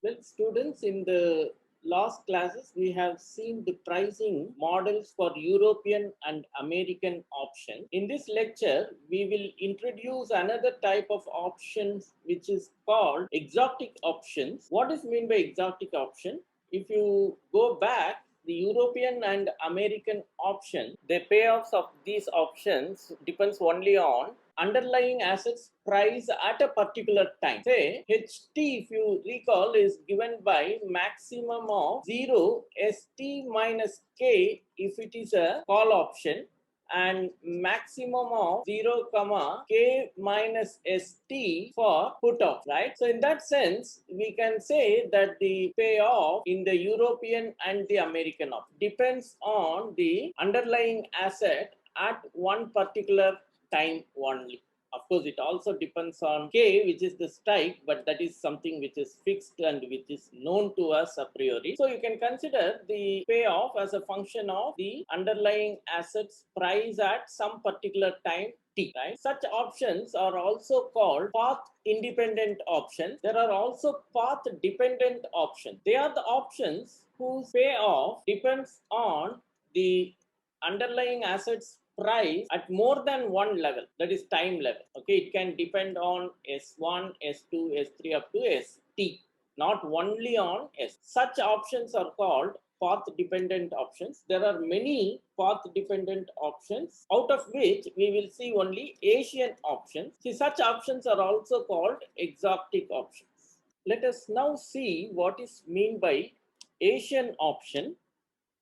Well, students, in the last classes, we have seen the pricing models for European and American options. In this lecture, we will introduce another type of options which is called exotic options. What is meant by exotic option? If you go back, the European and American option, the payoffs of these options depends only on underlying assets price at a particular time. Say HT, if you recall, is given by maximum of 0 ST minus K if it is a call option, and maximum of 0 comma K minus ST for put off, right? So in that sense, we can say that the payoff in the European and the American option depends on the underlying asset at one particular time only. Of course, it also depends on K, which is the strike, but that is something which is fixed and which is known to us a priori. So you can consider the payoff as a function of the underlying assets price at some particular time T, right? Such options are also called path independent options. There are also path dependent options. They are the options whose payoff depends on the underlying assets price at more than one level, that is time level. Okay, it can depend on S1, S2, S3 up to ST, not only on S. Such options are called path dependent options. There are many path dependent options, out of which we will see only Asian options. See, such options are also called exotic options. Let us now see what is meant by Asian option.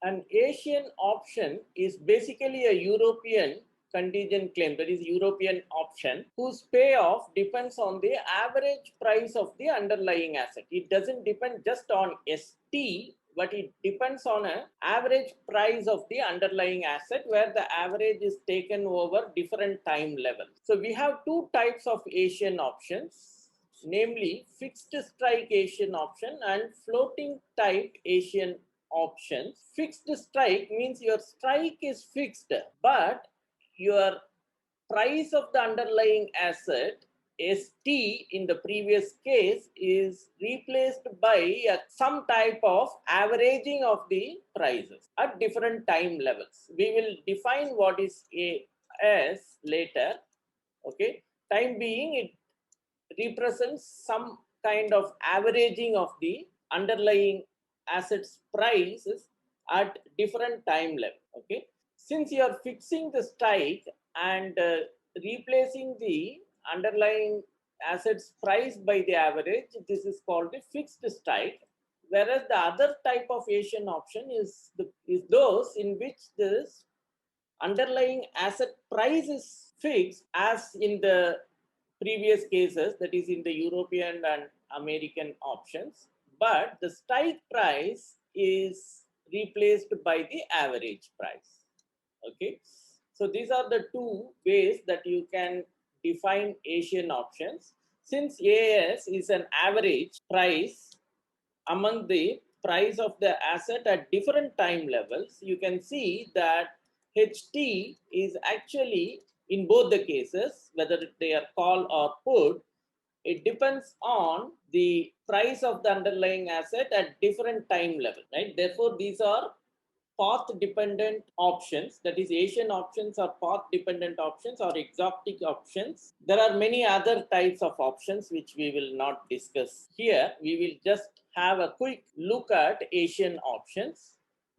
An Asian option is basically a European contingent claim, that is European option, whose payoff depends on the average price of the underlying asset. It doesn't depend just on ST, but it depends on an average price of the underlying asset, where the average is taken over different time levels. So we have two types of Asian options, namely fixed strike Asian option and floating type Asian options. Fixed strike means your strike is fixed, but your price of the underlying asset ST in the previous case is replaced by some type of averaging of the prices at different time levels. We will define what is AS later. Okay, time being, it represents some kind of averaging of the underlying assets prices at different time level. Okay, since you are fixing the strike and replacing the underlying assets price by the average, this is called the fixed strike. Whereas the other type of Asian option is those in which this underlying asset price is fixed, as in the previous cases, that is in the European and American options, but the strike price is replaced by the average price. Okay, so these are the two ways that you can define Asian options. Since AS is an average price among the price of the asset at different time levels, you can see that HT is actually, in both the cases, whether they are call or put, it depends on the price of the underlying asset at different time level, right? Therefore, these are path dependent options, that is Asian options or path dependent options or exotic options. There are many other types of options which we will not discuss here. We will just have a quick look at Asian options.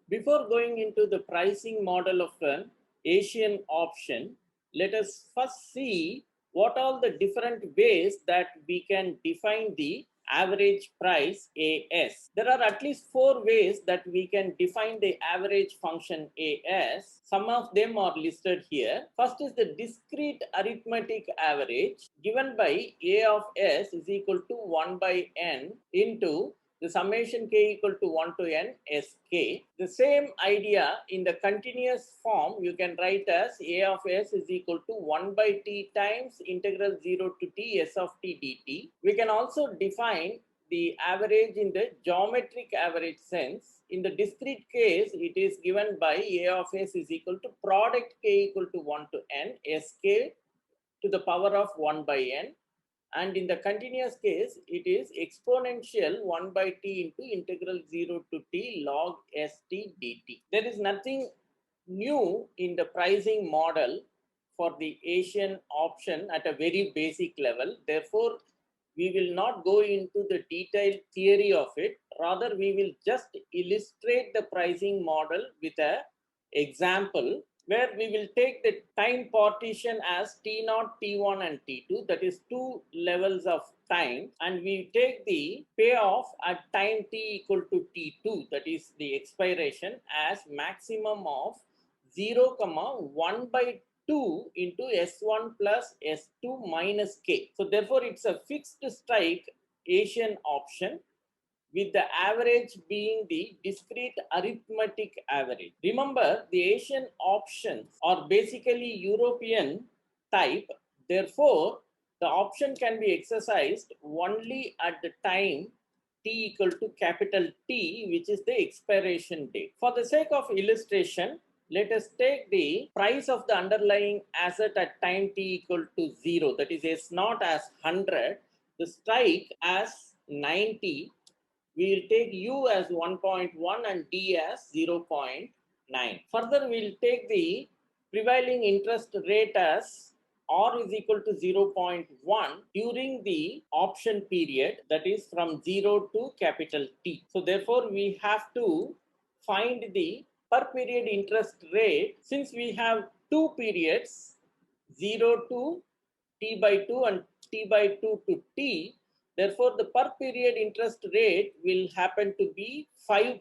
Before going into the pricing model of an Asian option, let us first see what are the different ways that we can define the average price AS. There are at least 4 ways that we can define the average function AS. Some of them are listed here. First is the discrete arithmetic average, given by A of S is equal to 1 by n into the summation k equal to 1 to n sk. The same idea in the continuous form you can write as A of s is equal to 1 by t times integral 0 to t s of t dt. We can also define the average in the geometric average sense. In the discrete case, it is given by A of s is equal to product k equal to 1 to n sk to the power of 1 by n. And in the continuous case, it is exponential 1 by t into integral 0 to t log st dt. There is nothing new in the pricing model for the Asian option at a very basic level. Therefore, we will not go into the detailed theory of it. Rather, we will just illustrate the pricing model with an example where we will take the time partition as T0, T1 and T2, that is two levels of time, and we take the payoff at time t equal to T2, that is the expiration, as maximum of 0, 1 by 2 into S1 plus S2 minus K. So therefore, it's a fixed strike Asian option, with the average being the discrete arithmetic average. Remember, the Asian options are basically European type. Therefore, the option can be exercised only at the time t equal to capital T, which is the expiration date. For the sake of illustration, let us take the price of the underlying asset at time t equal to 0, that is S0 as 100, the strike as 90. We will take U as 1.1 and D as 0.9. Further, we will take the prevailing interest rate as R is equal to 0.1 during the option period, that is from 0 to capital T. So therefore, we have to find the per period interest rate. Since we have two periods, 0 to T by 2 and T by 2 to T, therefore, the per period interest rate will happen to be 5%,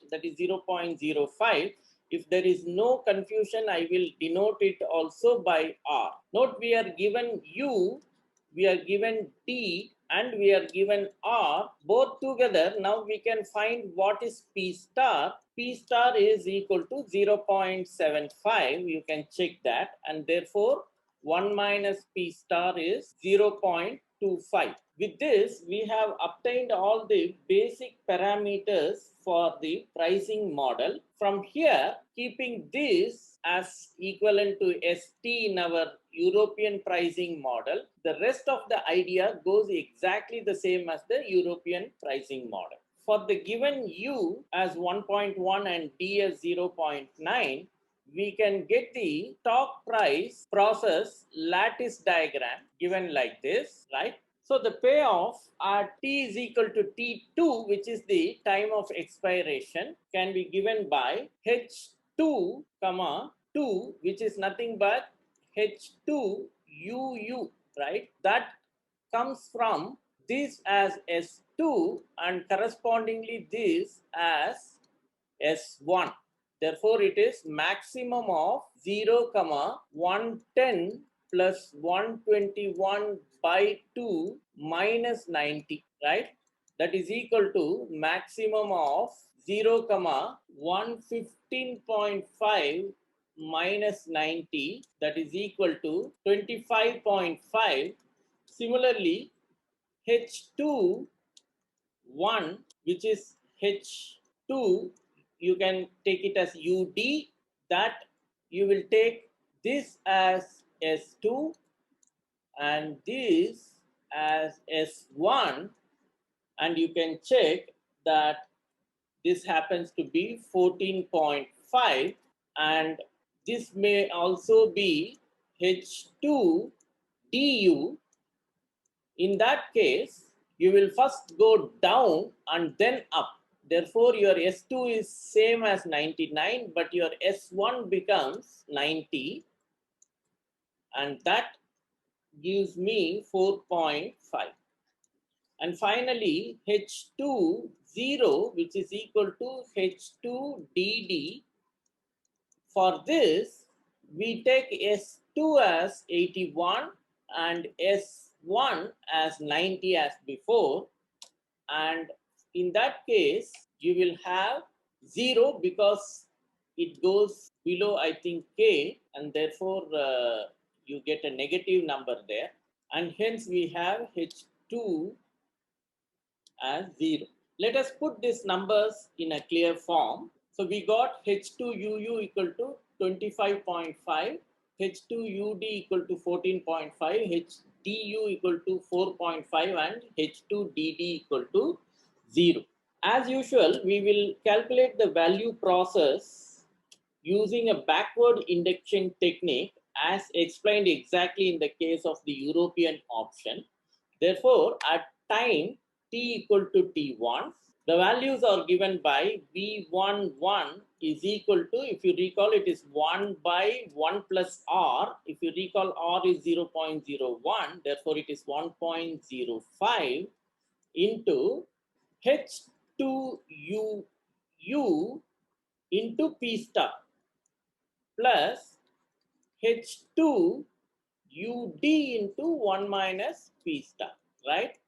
that is 0.05. If there is no confusion, I will denote it also by R. Note, we are given U, we are given T, and we are given R, both together. Now we can find what is P star. P star is equal to 0.75. You can check that, and therefore 1 minus P star is 0.25. With this, we have obtained all the basic parameters for the pricing model. From here, keeping this as equivalent to ST in our European pricing model, the rest of the idea goes exactly the same as the European pricing model. For the given U as 1.1 and D as 0.9, we can get the stock price process lattice diagram given like this, right? So the payoff at t is equal to T2, which is the time of expiration, can be given by H2, 2, which is nothing but H2 UU, right? That comes from this as S2 and correspondingly this as S1. Therefore, it is maximum of 0, 110 plus 121 by 2 minus 90, right? That is equal to maximum of 0, 115.5 minus 90, that is equal to 25.5. Similarly, H2 1, which is H2, you can take it as UD, that you will take this as S2 and this as S1, and you can check that this happens to be 14.5, and this may also be H2 DU. In that case, you will first go down and then up. Therefore, your S2 is same as 99, but your S1 becomes 90, and that gives me 4.5. And finally, H2 0, which is equal to H2 DD. For this, we take S2 as 81 and S1 as 90 as before, and in that case you will have 0 because it goes below, I think, K, and therefore you get a negative number there, and hence we have H2 as 0. Let us put these numbers in a clear form. So we got H2UU equal to 25.5, H2UD equal to 14.5, du equal to 4.5 and h2 dd equal to 0. As usual, we will calculate the value process using a backward induction technique as explained exactly in the case of the European option. Therefore, at time t equal to t1, the values are given by V11 is equal to, if you recall, it is 1 by 1 plus R. If you recall, R is 0.01, therefore it is 1.05 into H2U into P star plus H2 UD into 1 minus P star, right?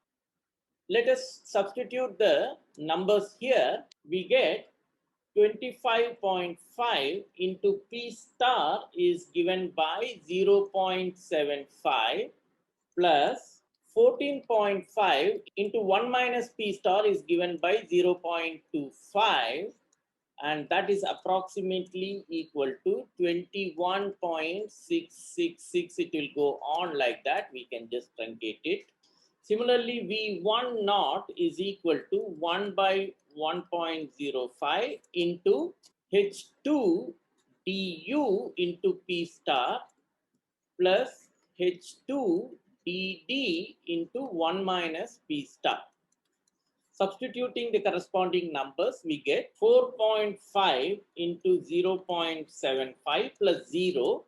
Let us substitute the numbers here. We get 25.5 into P star is given by 0.75 plus 14.5 into 1 minus P star is given by 0.25, and that is approximately equal to 21.666. It will go on like that. We can just truncate it. Similarly, V1 naught is equal to 1 by 1.05 into H2 du into P star plus H2 dd into 1 minus P star. Substituting the corresponding numbers, we get 4.5 into 0.75 plus 0,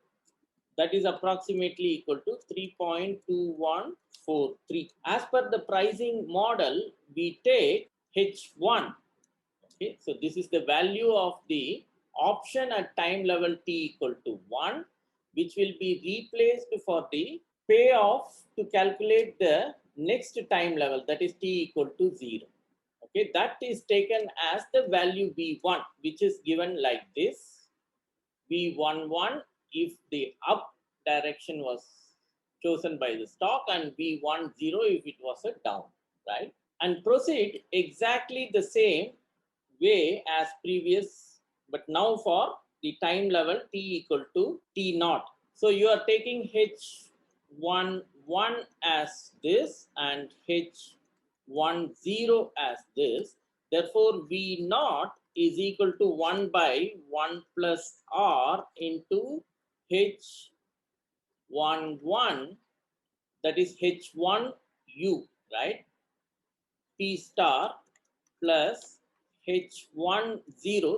that is approximately equal to 3.2143. As per the pricing model, we take H1. Okay, so this is the value of the option at time level t equal to 1, which will be replaced for the payoff to calculate the next time level, that is t equal to 0. Okay, that is taken as the value V1, which is given like this. V11 if the up direction was chosen by the stock, and V10 if it was a down, right? And proceed exactly the same way as previous, but now for the time level t equal to t naught. So you are taking H11 as this and H10 as this. Therefore, V naught is equal to 1 by 1 plus R into H11, that is H1U, right? P star plus H10,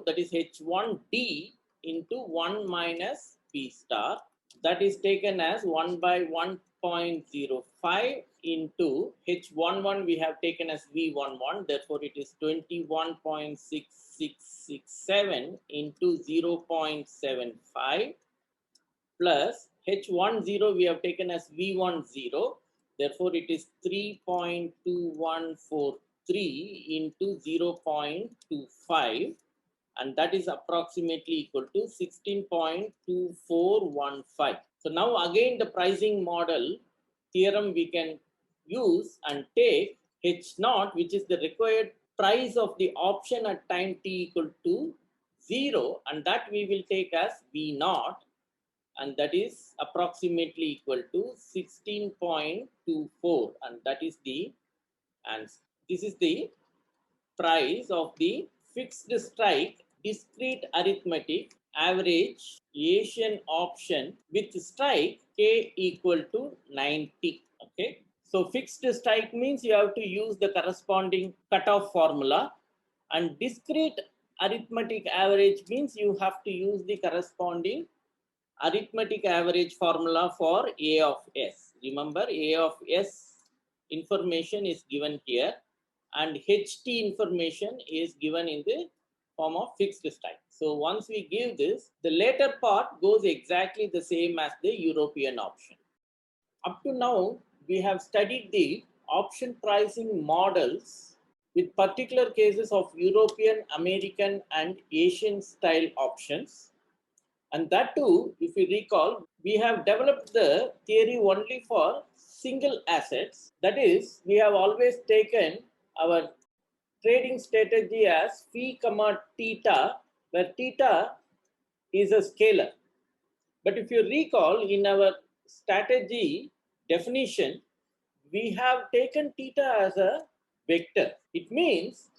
that is H1D into 1 minus P star, that is taken as 1 by 1.05 into H11 we have taken as V11, therefore it is 21.6667 into 0.75 plus H10 we have taken as V10, therefore it is 3.2143 into 0.25, and that is approximately equal to 16.2415. So now again the pricing model theorem we can use and take H naught, which is the required price of the option at time t equal to 0, and that we will take as V naught, and that is approximately equal to 16.24, and that is the answer. This is the price of the fixed strike discrete arithmetic average Asian option with strike k equal to 90. Okay, so fixed strike means you have to use the corresponding cutoff formula, and discrete arithmetic average means you have to use the corresponding arithmetic average formula for A of S. Remember, A of S information is given here, and HT information is given in the form of fixed strike. So once we give this, the later part goes exactly the same as the European option. Up to now, we have studied the option pricing models with particular cases of European, American, and Asian style options. And that too, if you recall, we have developed the theory only for single assets. That is, we have always taken our trading strategy as phi comma theta, where theta is a scalar. But if you recall, in our strategy definition, we have taken theta as a vector. It means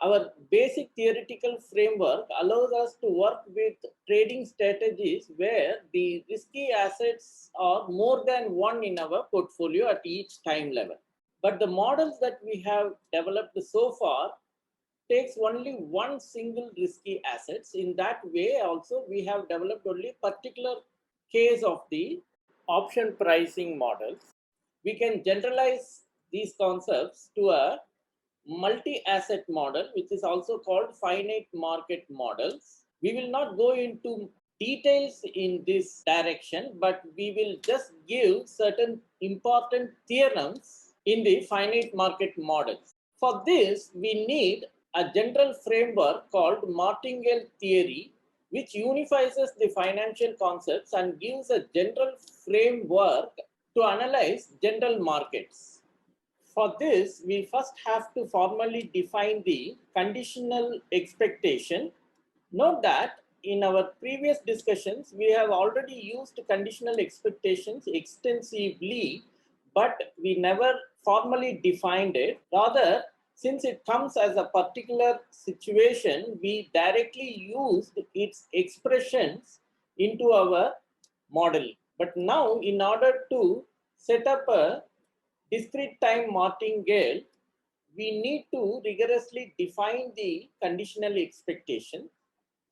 our basic theoretical framework allows us to work with trading strategies where the risky assets are more than one in our portfolio at each time level. But the models that we have developed so far takes only one single risky assets. In that way also we have developed only particular case of the option pricing models. We can generalize these concepts to a multi-asset model, which is also called finite market models. We will not go into details in this direction, but we will just give certain important theorems in the finite market models. For this, we need a general framework called Martingale Theory, which unifies the financial concepts and gives a general framework to analyze general markets. For this, we first have to formally define the conditional expectation. Note that in our previous discussions, we have already used conditional expectations extensively, but we never formally defined it. Rather, since it comes as a particular situation, we directly used its expressions into our model. But now, in order to set up a discrete time martingale, we need to rigorously define the conditional expectation.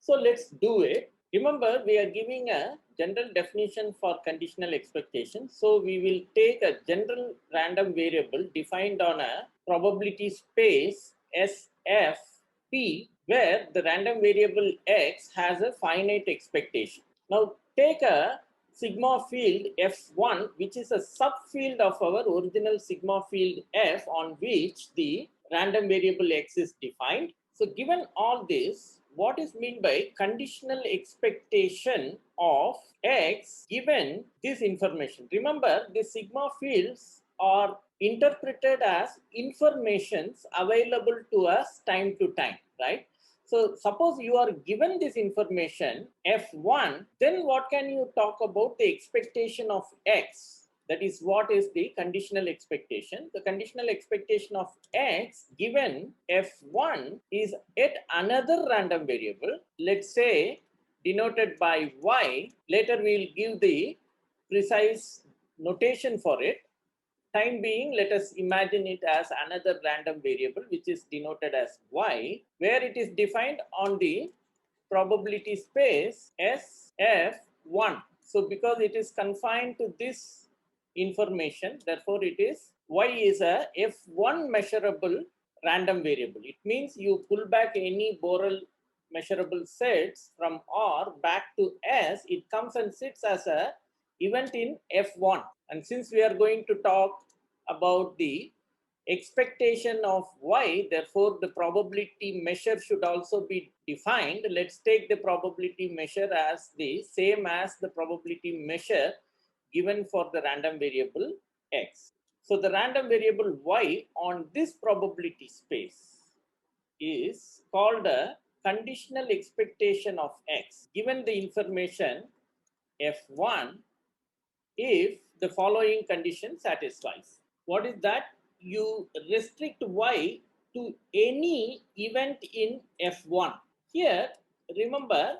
So let's do it. Remember, we are giving a general definition for conditional expectation. So we will take a general random variable defined on a probability space SFP, where the random variable X has a finite expectation. Now take a sigma field F1, which is a subfield of our original sigma field F on which the random variable X is defined. So given all this, what is meant by conditional expectation of X given this information? Remember, the sigma fields are interpreted as informations available to us time to time, right? So suppose you are given this information F1, then what can you talk about the expectation of X? That is what is the conditional expectation. The conditional expectation of X given F1 is yet another random variable, let's say denoted by Y. Later we will give the precise notation for it. Time being, let us imagine it as another random variable which is denoted as Y, where it is defined on the probability space SF1. So because it is confined to this information, therefore it is Y is a F1 measurable random variable. It means you pull back any Borel measurable sets from R back to S, it comes and sits as a event in F1. And since we are going to talk about the expectation of Y, therefore the probability measure should also be defined. Let's take the probability measure as the same as the probability measure given for the random variable X. So the random variable Y on this probability space is called a conditional expectation of X given the information F1 if the following condition satisfies. What is that? You restrict Y to any event in F1. Here, remember,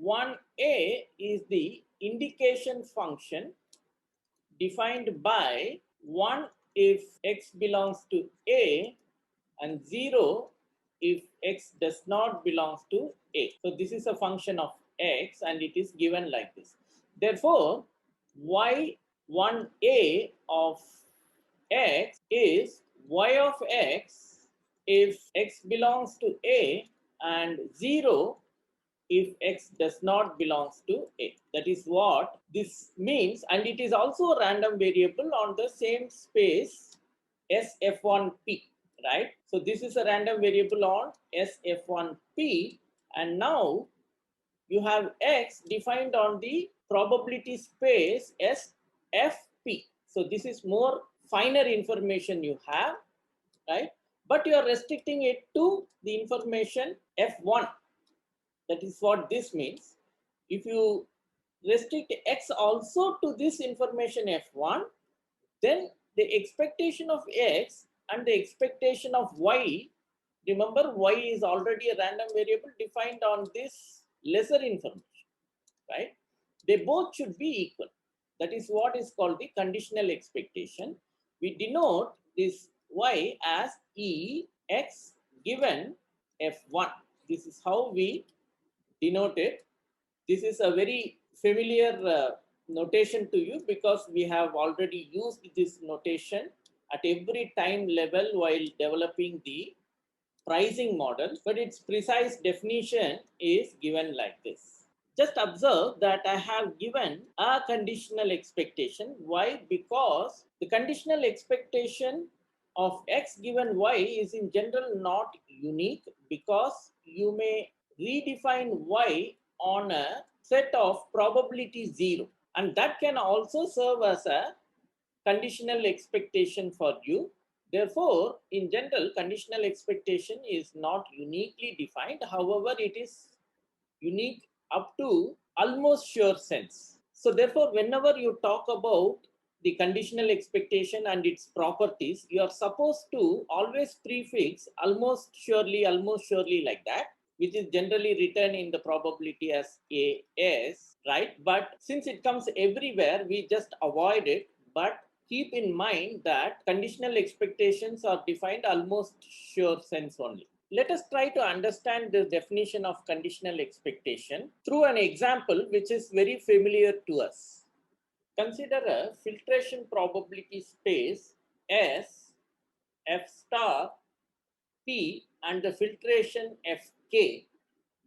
1A is the indication function defined by 1 if X belongs to A and 0 if X does not belong to A. So this is a function of X and it is given like this. Therefore, Y1A of X is Y of X if X belongs to A and 0 if X does not belongs to A. That is what this means, and it is also a random variable on the same space SF1P, right? So this is a random variable on SF1P, and now you have X defined on the probability space SFP. So this is more finer information you have, right? But you are restricting it to the information F1. That is what this means. If you restrict X also to this information F1, Then the expectation of x and the expectation of y, remember y is already a random variable defined on this lesser information, right? They both should be equal. That is what is called the conditional expectation. We denote this y as e x given f1. This is how we denote it. This is a very familiar notation to you because we have already used this notation at every time level while developing the pricing model, but its precise definition is given like this. Just observe that I have given a conditional expectation. Why? Because the conditional expectation of x given y is in general not unique, because you may redefine y on a set of probability 0, and that can also serve as a conditional expectation for you. Therefore, in general, conditional expectation is not uniquely defined. However, it is unique up to almost sure sense. So therefore, whenever you talk about the conditional expectation and its properties, you are supposed to always prefix almost surely like that, which is generally written in the probability as AS, right? But since it comes everywhere, we just avoid it. But keep in mind that conditional expectations are defined almost sure sense only. Let us try to understand the definition of conditional expectation through an example which is very familiar to us. Consider a filtration probability space S, F star, P, and the filtration Fk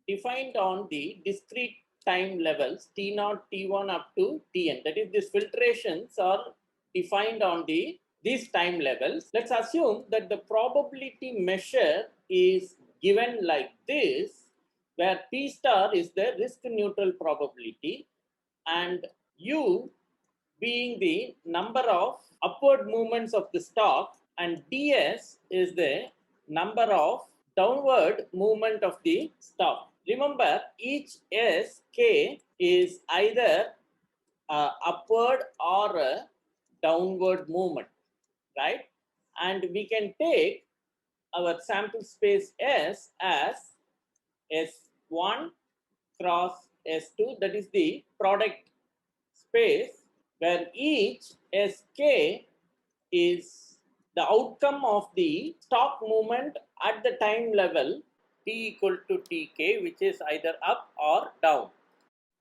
defined on the discrete time levels T0, T1 up to Tn. That is, these filtrations are defined on these time levels. Let's assume that the probability measure is given like this, where P star is the risk neutral probability and U being the number of upward movements of the stock, and ds is the number of downward movement of the stock. Remember, each sk is either upward or a downward movement, right? And we can take our sample space S as S1 cross S2, that is the product space, where each Sk is the outcome of the stock movement at the time level T equal to Tk, which is either up or down.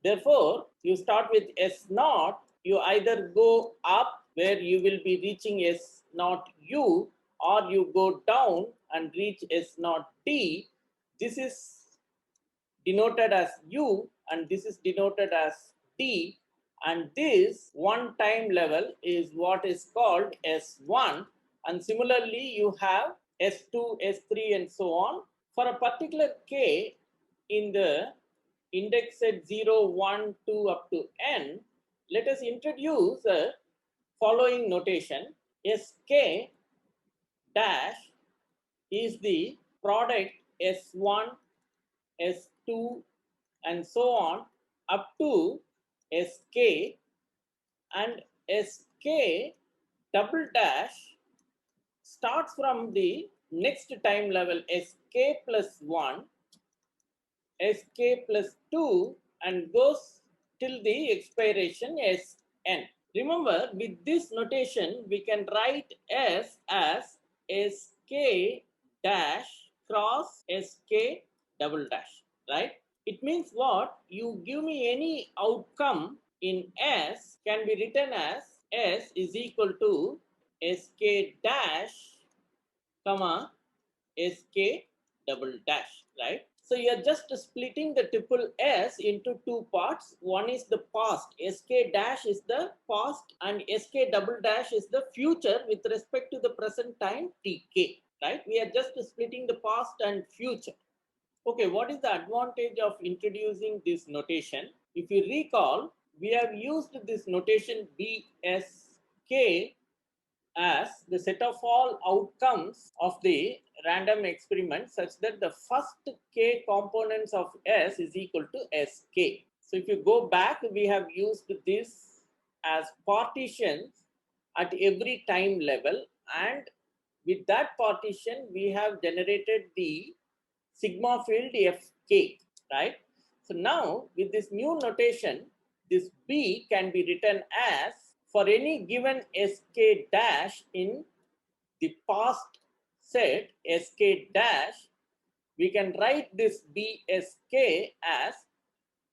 Therefore, you start with S0, you either go up where you will be reaching S0U, or you go down and reach S0T. This is denoted as U and this is denoted as T, and this one time level is what is called S1, and similarly you have S2, S3 and so on. For a particular K in the index set 0, 1, 2 up to n, let us introduce the following notation. Sk dash is the product S1, S2 and so on up to Sk, and Sk double dash starts from the next time level Sk plus 1, Sk plus 2 and goes till the expiration Sn. Remember, with this notation we can write S as Sk dash cross Sk double dash, right? It means what? You give me any outcome in S can be written as S is equal to Sk dash, comma, Sk double dash, right? So you're just splitting the tuple S into two parts. One is the past, Sk dash is the past and Sk double dash is the future with respect to the present time Tk, right? We are just splitting the past and future. Okay, what is the advantage of introducing this notation? If you recall, we have used this notation BSK as the set of all outcomes of the random experiment such that the first K components of S is equal to Sk. So if you go back, we have used this as partitions at every time level, and with that partition we have generated the sigma field Fk, right? So now with this new notation, this B can be written as, for any given Sk dash in the past set Sk dash, we can write this Bsk as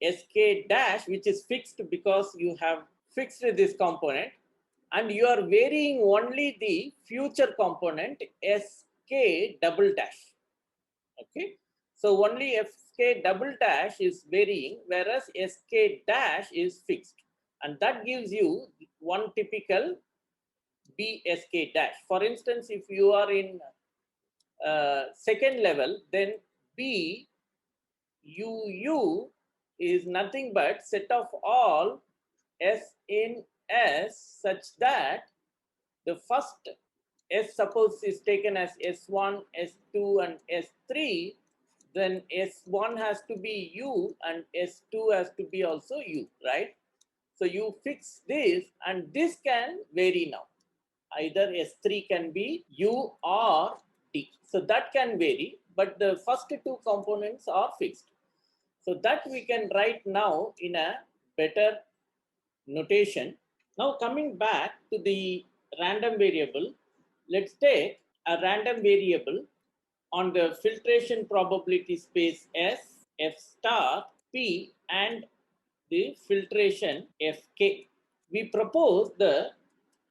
Sk dash, which is fixed because you have fixed this component, and you are varying only the future component Sk double dash. Okay, so only Sk double dash is varying, whereas Sk dash is fixed, and that gives you one typical Bsk dash. For instance, if you are in second level, then B UU is nothing but set of all S in S such that the first S suppose is taken as S1, S2 and S3, then S1 has to be U and S2 has to be also U, right? So you fix this, and this can vary now. Either S3 can be U or D. So that can vary, but the first two components are fixed. So that we can write now in a better notation. Now coming back to the random variable, let's take a random variable on the filtration probability space S, F star, P and the filtration Fk. We propose the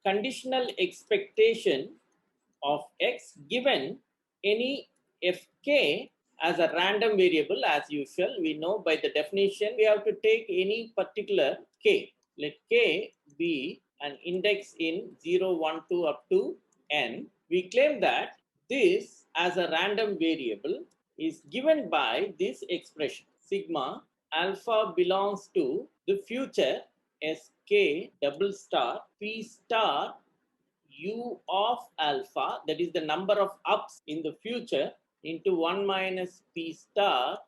conditional expectation of X given any Fk as a random variable. As usual, we know by the definition we have to take any particular k. Let k be an index in 0, 1, 2 up to n. We claim that this as a random variable is given by this expression. Sigma alpha belongs to the future Sk double star P star U of alpha, that is the number of ups in the future, into 1 minus P star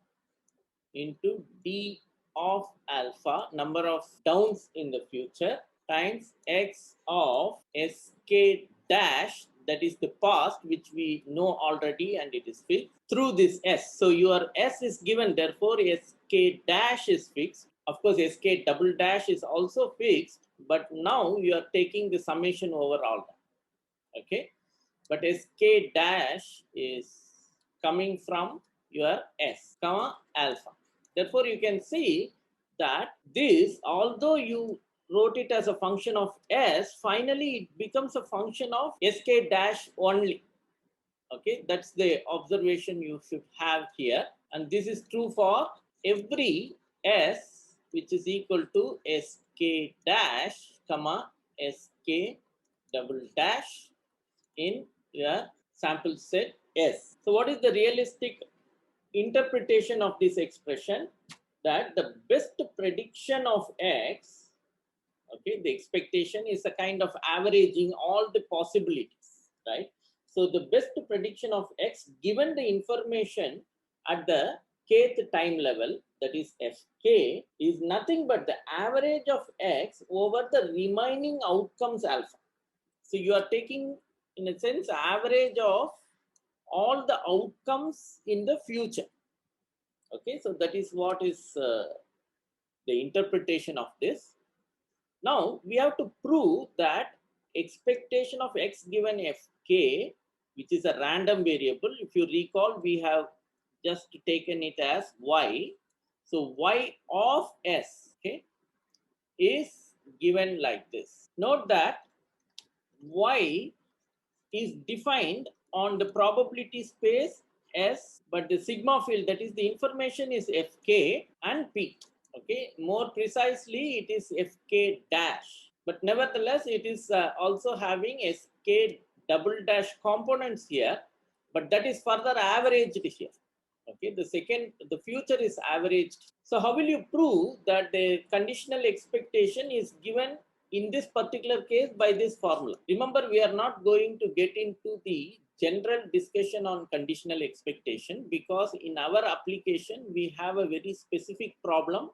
into D of alpha, number of downs in the future, times X of Sk dash, that is the past, which we know already and it is fixed, through this S. So your S is given, therefore Sk dash is fixed. Of course, Sk double dash is also fixed, but now you are taking the summation over all that. Okay, but Sk dash is coming from your S, comma alpha. Therefore, you can see that this, although you wrote it as a function of S, finally it becomes a function of Sk dash only. Okay, that's the observation you should have here. And this is true for every S, which is equal to Sk dash, comma Sk double dash in your sample set S. So what is the realistic interpretation of this expression? That the best prediction of X, okay, the expectation is a kind of averaging all the possibilities, right? So the best prediction of X given the information at the kth time level, that is Fk, is nothing but the average of X over the remaining outcomes alpha. So you are taking, in a sense, average of all the outcomes in the future. Okay, so that is what is the interpretation of this. Now we have to prove that expectation of X given Fk, which is a random variable. If you recall, we have just taken it as Y. So Y of S, okay, is given like this. Note that Y is defined on the probability space S, but the sigma field, that is the information, is Fk and P. Okay, more precisely it is Fk dash, but nevertheless it is also having Sk double dash components here, but that is further averaged here. Okay, the future is averaged. So how will you prove that the conditional expectation is given in this particular case by this formula? Remember, we are not going to get into the general discussion on conditional expectation, because in our application we have a very specific problem,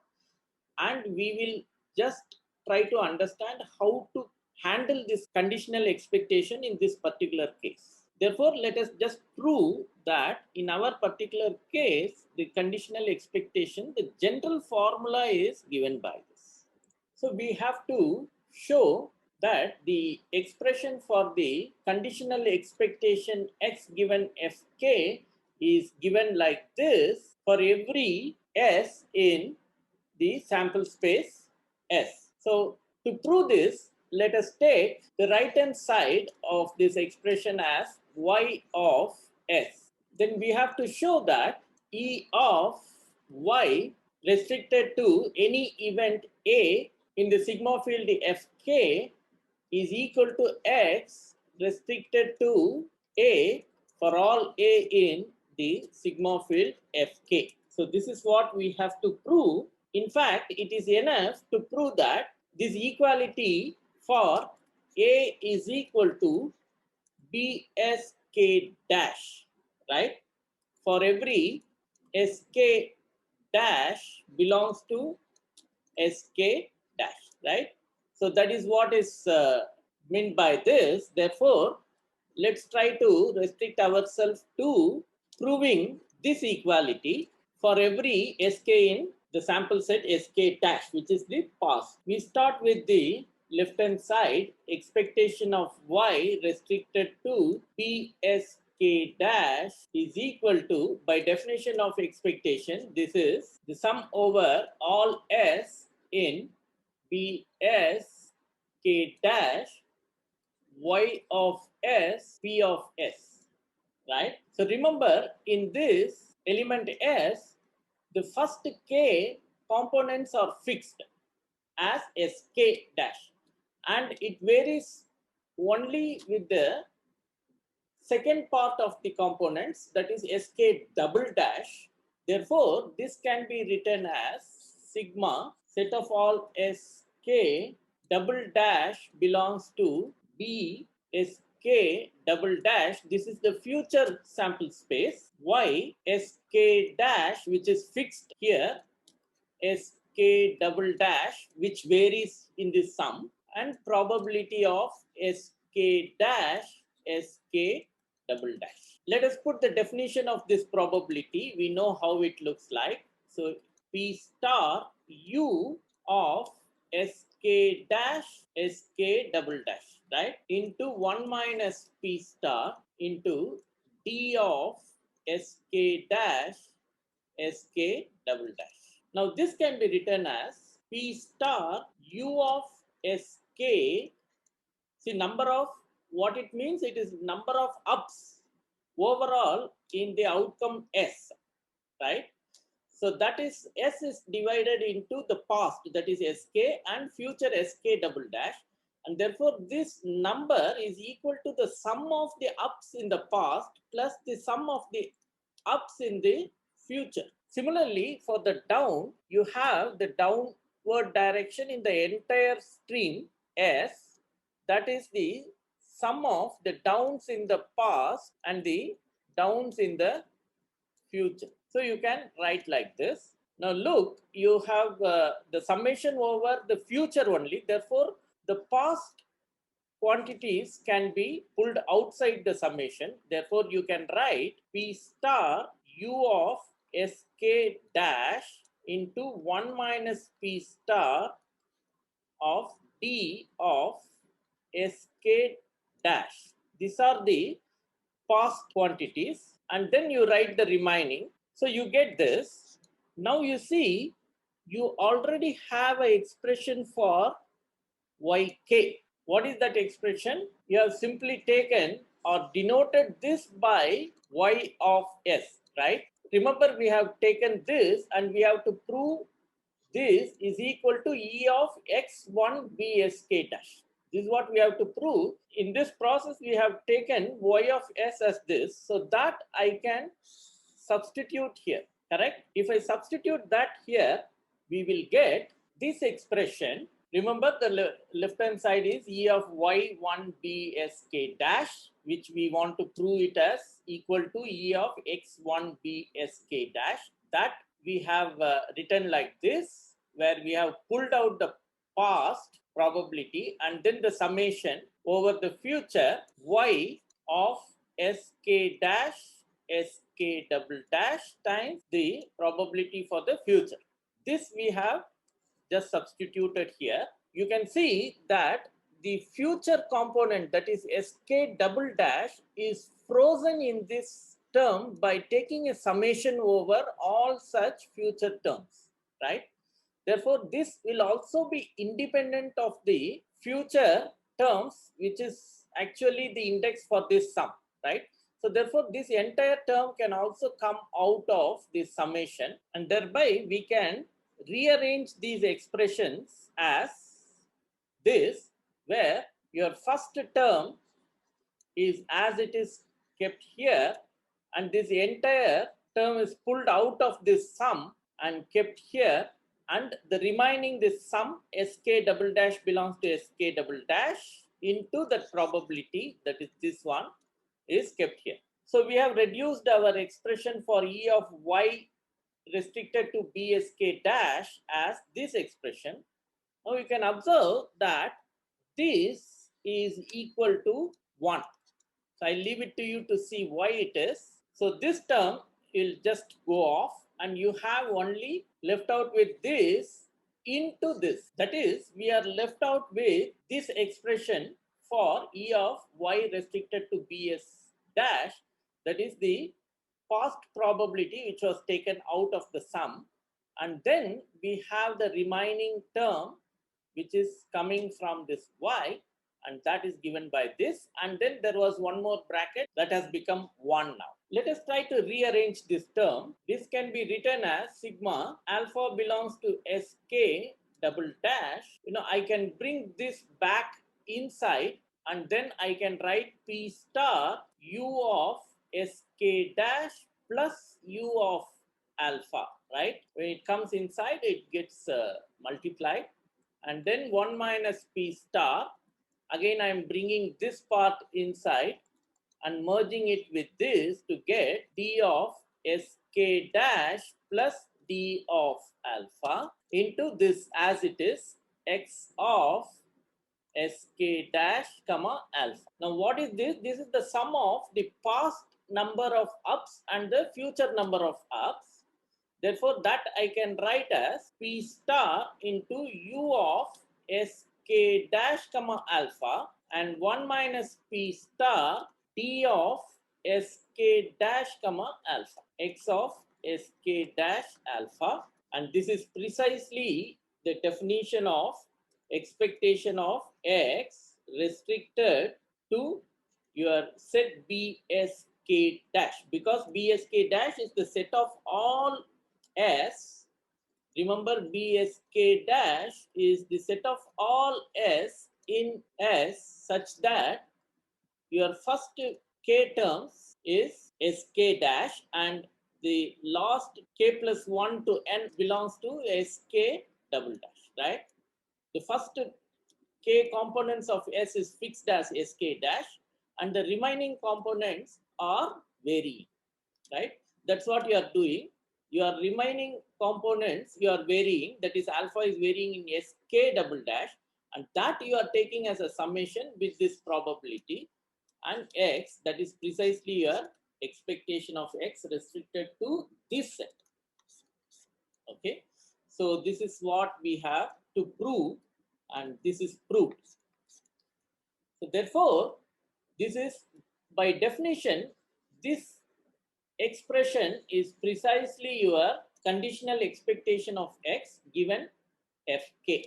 and we will just try to understand how to handle this conditional expectation in this particular case. Therefore, let us just prove that in our particular case, the conditional expectation, the general formula is given by this. So we have to show that the expression for the conditional expectation x given fk is given like this for every s in the sample space S. So to prove this, let us take the right hand side of this expression as y of S. Then we have to show that E of y restricted to any event A in the sigma field Fk is equal to x restricted to A for all A in the sigma field Fk. So this is what we have to prove. In fact, it is enough to prove that this equality for A is equal to Bsk dash, right? For every Sk dash belongs to Sk dash, right? So that is what is meant by this. Therefore, let's try to restrict ourselves to proving this equality for every Sk in the sample set Sk dash, which is the past. We start with the left hand side, expectation of y restricted to Psk dash is equal to, by definition of expectation, this is the sum over all s in Bsk dash y of s, p of s, right? So remember, in this element s, the first k components are fixed as sk dash, and it varies only with the second part of the components, that is sk double dash. Therefore, this can be written as sigma set of all sk double dash belongs to B sk double dash. This is the future sample space. Y sk dash, which is fixed here, sk double dash, which varies in this sum, and probability of sk dash sk double dash. Let us put the definition of this probability. We know how it looks like. So P star U of sk dash sk double dash, right, into 1 minus P star into D of sk dash sk double dash. Now this can be written as P star U of sk. See, number of, what it means, it is number of ups overall in the outcome S, right? So that is, S is divided into the past, that is sk, and future sk double dash, and therefore this number is equal to the sum of the ups in the past plus the sum of the ups in the future. Similarly, for the down, you have the downward direction in the entire stream S, that is the sum of the downs in the past and the downs in the future. So you can write like this. Now look, you have the summation over the future only. Therefore, the past quantities can be pulled outside the summation. Therefore, you can write P star U of sk dash into 1 minus P star of D of sk dash. These are the past quantities, and then you write the remaining. So you get this. Now you see, you already have an expression for yk. What is that expression? You have simply taken or denoted this by y of s, right? Remember, we have taken this and we have to prove this is equal to E of x1 bsk dash. This is what we have to prove. In this process, we have taken y of s as this, so that I can substitute here, correct? If I substitute that here, we will get this expression. Remember, the left hand side is E of y1 bsk dash, which we want to prove it as equal to E of x1 bsk dash. That we have written like this, where we have pulled out the past probability and then the summation over the future y of sk dash sk double dash times the probability for the future. This we have just substituted here. You can see that the future component, that is sk double dash, is frozen in this term by taking a summation over all such future terms, right? Therefore, this will also be independent of the future terms, which is actually the index for this sum, right? So therefore, this entire term can also come out of this summation, and thereby we can rearrange these expressions as this, where your first term is as it is kept here, and this entire term is pulled out of this sum and kept here, and the remaining this sum sk double dash belongs to sk double dash into the probability, that is this one, is kept here. So we have reduced our expression for E of y restricted to bsk dash as this expression. Now we can observe that this is equal to 1. So I leave it to you to see why it is. So this term will just go off and you have only left out with this into this. That is, we are left out with this expression for E of y restricted to bs dash, that is the past probability which was taken out of the sum, and then we have the remaining term which is coming from this y, and that is given by this, and then there was one more bracket that has become 1 now. Let us try to rearrange this term. This can be written as sigma alpha belongs to sk double dash. I can bring this back inside, and then I can write p star u of sk dash plus u of alpha, right? When it comes inside, it gets multiplied, and then 1 minus p star. Again, I am bringing this part inside and merging it with this to get d of sk dash plus d of alpha into this as it is x of sk dash comma alpha. Now what is this? This is the sum of the past number of ups and the future number of ups. Therefore, that I can write as p star into u of sk dash comma alpha and 1 minus p star d of sk dash comma alpha, x of sk dash alpha. And this is precisely the definition of expectation of x restricted to your set bsk dash, because bsk dash is the set of all s. Remember, bsk dash is the set of all s in s such that your first k terms is sk dash and the last k plus 1 to n belongs to sk double dash, right? The first k components of s is fixed as sk dash and the remaining components are varying, right? That's what you are doing. Your remaining components you are varying, that is alpha is varying in sk double dash, and that you are taking as a summation with this probability, and x, that is precisely your expectation of x restricted to this set. Okay, so this is what we have to prove, and this is proved. So therefore, this is by definition, this expression is precisely your conditional expectation of x given fk.